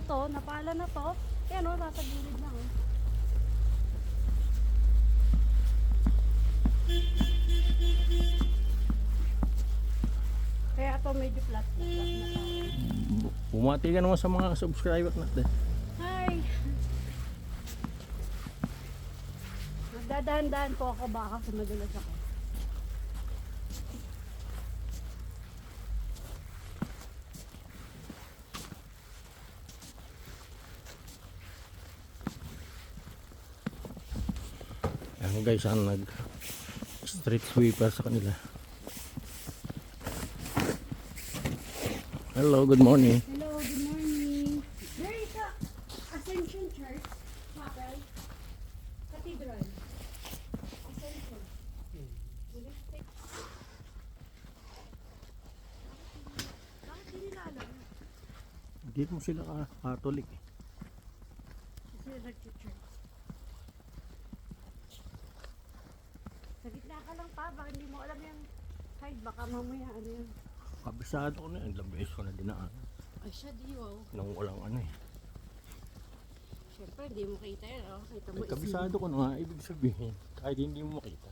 to, napala na to. Yan o, nasa gilid lang. Kaya ito medyo flat na Bumati ka naman sa mga subscriber natin. Hi! Magdadahan-dahan po ako baka kasi madulas ako. Ayan guys, ang nag street sweeper sa kanila. Hello, good morning. Hello, good morning. There is a Ascension Church, Chapel, Cathedral. Ascension. Bakit di nila alam? Hindi mo sila Catholic. Kasi nag-church. Sa gitna ka lang pa, baka hindi mo alam yung side, baka mamaya ano yun. Kabisado ko na yun, ilang beses ko na dinaan. Ay siya di wow. Nang walang ano eh. Siyempre, hindi mo kita yun. Oh. Kita mo Kabisado ko na nga, ibig sabihin, kahit hindi mo makita.